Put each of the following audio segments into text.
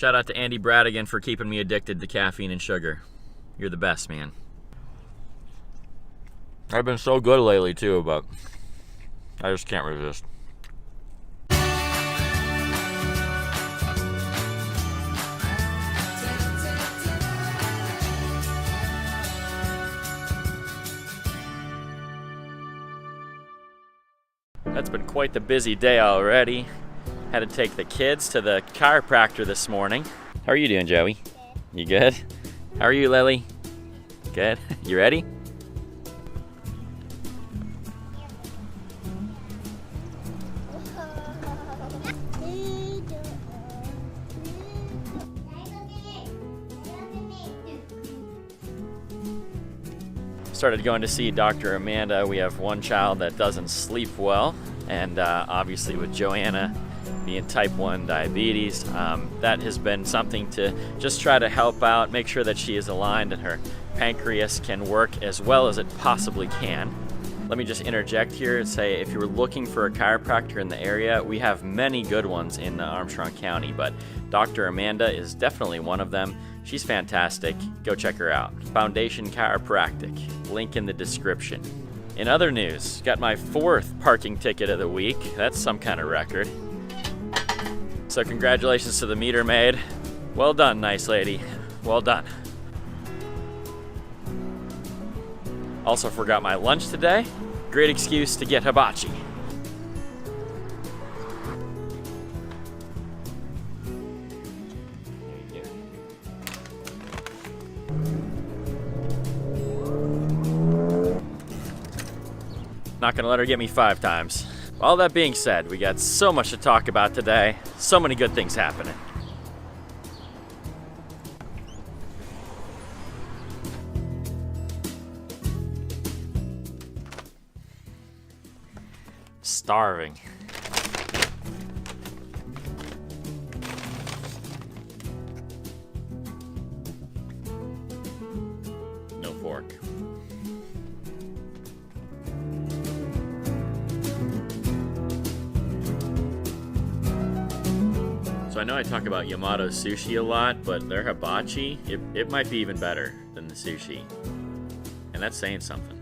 Shout out to Andy Bradigan for keeping me addicted to caffeine and sugar. You're the best, man. I've been so good lately too, but I just can't resist. That's been quite the busy day already. Had to take the kids to the chiropractor this morning. How are you doing, Joey? Good. You good? How are you, Lily? Good. You ready? Started going to see Dr. Amanda. We have one child that doesn't sleep well, and obviously with Joanna being type 1 diabetes, that has been something to just try to help out, make sure that she is aligned and her pancreas can work as well as it possibly can. Let me just interject here and say, if you're looking for a chiropractor in the area, we have many good ones in Armstrong County, but Dr. Amanda is definitely one of them. She's fantastic. Go check her out. Foundation Chiropractic. Link in the description. In other news, got my 4th parking ticket of the week. That's some kind of record. So congratulations to the meter maid. Well done, nice lady. Well done. Also forgot my lunch today. Great excuse to get hibachi. Not gonna let her get me 5 times. All that being said, we got so much to talk about today. So many good things happening. Starving. No fork. So I know I talk about Yamato sushi a lot, but their hibachi, it might be even better than the sushi. And that's saying something.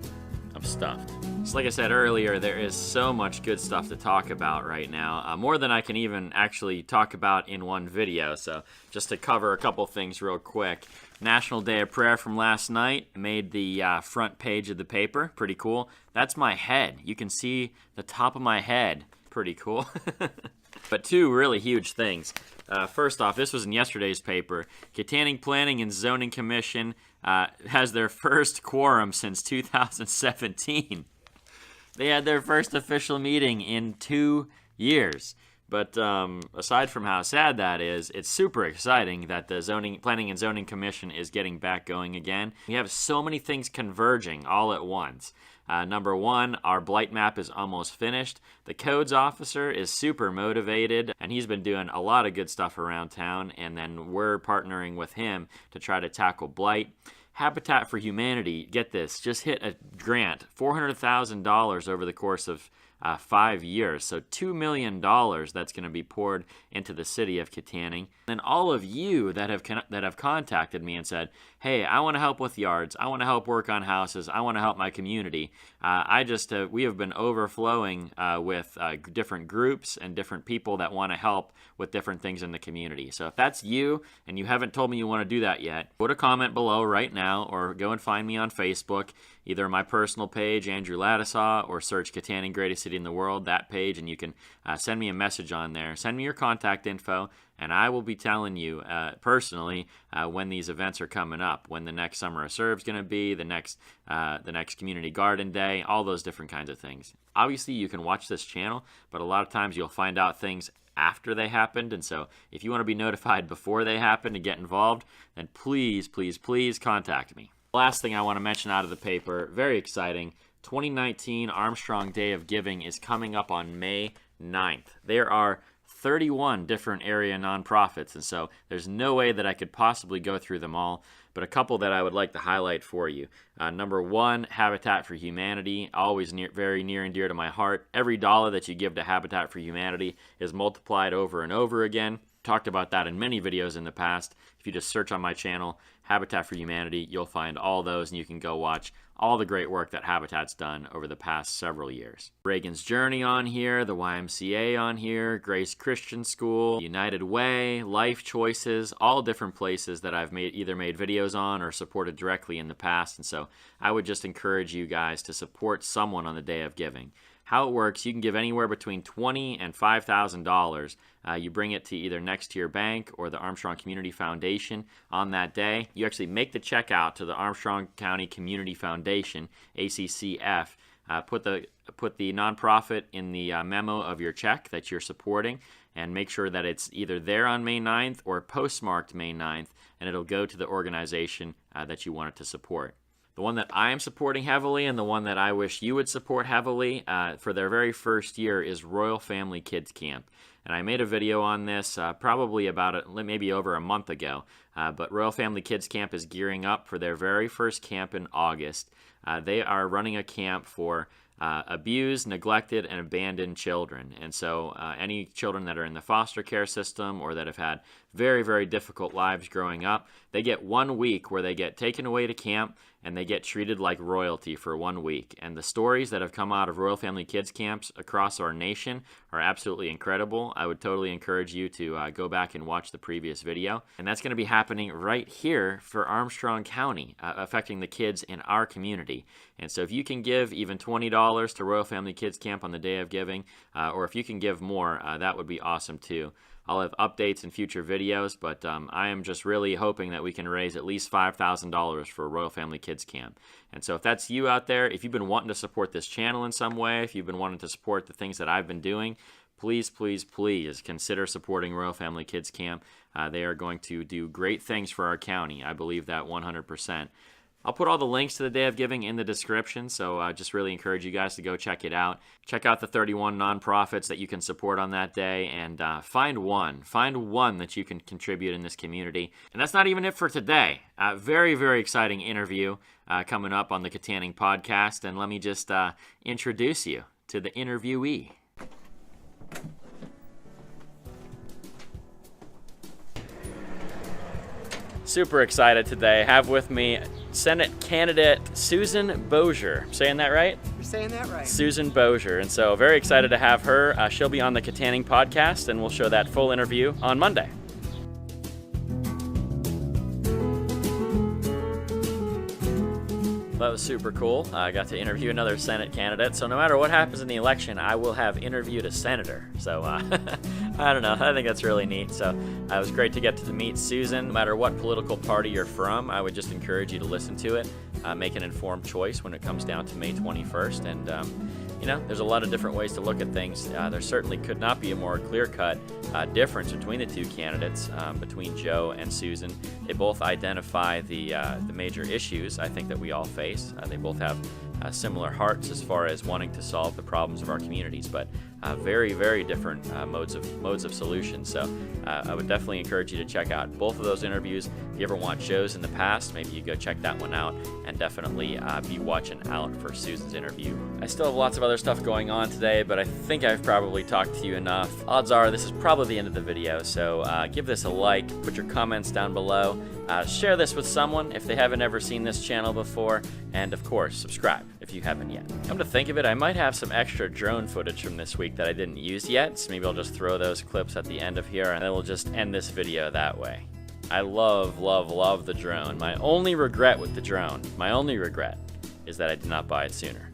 I'm stuffed. So like I said earlier, there is so much good stuff to talk about right now. More than I can even actually talk about in one video. So just to cover a couple things real quick. National Day of Prayer from last night made the front page of the paper. Pretty cool. That's my head. You can see the top of my head. Pretty cool. But 2 really huge things. First off, this was in yesterday's paper. Kittanning Planning and Zoning Commission has their first quorum since 2017. They had their first official meeting in 2 years. But aside from how sad that is, it's super exciting that the Planning and Zoning Commission is getting back going again. We have so many things converging all at once. Number 1, our blight map is almost finished. The codes officer is super motivated, and he's been doing a lot of good stuff around town, and then we're partnering with him to try to tackle blight. Habitat for Humanity, get this, just hit a grant, $400,000 over the course of 5 years. So $2 million that's going to be poured into the city of Kittanning. And all of you that have contacted me and said, hey, I want to help with yards. I want to help work on houses. I want to help my community. We have been overflowing with different groups and different people that want to help with different things in the community. So if that's you and you haven't told me you want to do that yet, put a comment below right now or go and find me on Facebook, either my personal page, Andrew Ladisaw, or search Kittanning, Greatest City in the World, that page, and you can send me a message on there. Send me your contact info, and I will be telling you personally when these events are coming up, when the next Summer of Serve's going to be, the next Community Garden Day, all those different kinds of things. Obviously, you can watch this channel, but a lot of times you'll find out things after they happened, and so if you want to be notified before they happen to get involved, then please, please, please contact me. Last thing I want to mention out of the paper, very exciting, 2019 Armstrong Day of Giving is coming up on May 9th. There are 31 different area nonprofits, and so there's no way that I could possibly go through them all, but a couple that I would like to highlight for you. Number 1, Habitat for Humanity, always very near and dear to my heart. Every dollar that you give to Habitat for Humanity is multiplied over and over again. talked about that in many videos in the past. If you just search on my channel, Habitat for Humanity, you'll find all those, and you can go watch all the great work that Habitat's done over the past several years. Reagan's Journey on here, the YMCA on here, Grace Christian School, United Way, Life Choices, all different places that I've either made videos on or supported directly in the past. And so I would just encourage you guys to support someone on the day of giving. How it works, you can give anywhere between $20,000 and $5,000. You bring it to either next to your bank or the Armstrong Community Foundation on that day. You actually make the check out to the Armstrong County Community Foundation, ACCF. Put the nonprofit in the memo of your check that you're supporting, and make sure that it's either there on May 9th or postmarked May 9th, and it'll go to the organization that you want it to support. The one that I am supporting heavily, and the one that I wish you would support heavily for their very first year, is Royal Family Kids Camp. And I made a video on this probably about maybe over a month ago. But Royal Family Kids Camp is gearing up for their very first camp in August. They are running a camp for abused, neglected, and abandoned children. And so any children that are in the foster care system or that have had very, very difficult lives growing up, they get 1 week where they get taken away to camp and they get treated like royalty for 1 week. And the stories that have come out of Royal Family Kids Camps across our nation are absolutely incredible. I would totally encourage you to go back and watch the previous video. And that's going to be happening right here for Armstrong County, affecting the kids in our community. And so if you can give even $20 to Royal Family Kids Camp on the day of giving, or if you can give more, that would be awesome too. I'll have updates in future videos, but I am just really hoping that we can raise at least $5,000 for Royal Family Kids Camp. And so if that's you out there, if you've been wanting to support this channel in some way, if you've been wanting to support the things that I've been doing, please, please, please consider supporting Royal Family Kids Camp. They are going to do great things for our county. I believe that 100%. I'll put all the links to the Day of Giving in the description, so I just really encourage you guys to go check it out. Check out the 31 nonprofits that you can support on that day, and find one that you can contribute in this community. And that's not even it for today. Very, very exciting interview coming up on the Kittanning podcast, and let me just introduce you to the interviewee. Super excited today. Have with me Senate candidate Susan Bossier. Saying that right? You're saying that right. Susan Bossier. And so very excited to have her. She'll be on the Kittanning podcast, and we'll show that full interview on Monday. That was super cool. I got to interview another Senate candidate. So no matter what happens in the election, I will have interviewed a senator. So I don't know. I think that's really neat. So it was great to get to meet Susan. No matter what political party you're from, I would just encourage you to listen to it. Make an informed choice when it comes down to May 21st. And, you know, there's a lot of different ways to look at things. There certainly could not be a more clear-cut difference between the two candidates, between Joe and Susan. They both identify the major issues I think that we all face. They both have similar hearts as far as wanting to solve the problems of our communities, but very, very different modes of solutions. So I would definitely encourage you to check out both of those interviews. If you ever watched Joe's in the past, maybe you go check that one out, and definitely be watching out for Susan's interview. I still have lots of other stuff going on today, but I think I've probably talked to you enough. Odds are this is probably the end of the video, so give this a like, put your comments down below, share this with someone if they haven't ever seen this channel before, and of course, subscribe if you haven't yet. Come to think of it, I might have some extra drone footage from this week that I didn't use yet, so maybe I'll just throw those clips at the end of here, and then we'll just end this video that way. I love, love, love the drone. My only regret with the drone, is that I did not buy it sooner.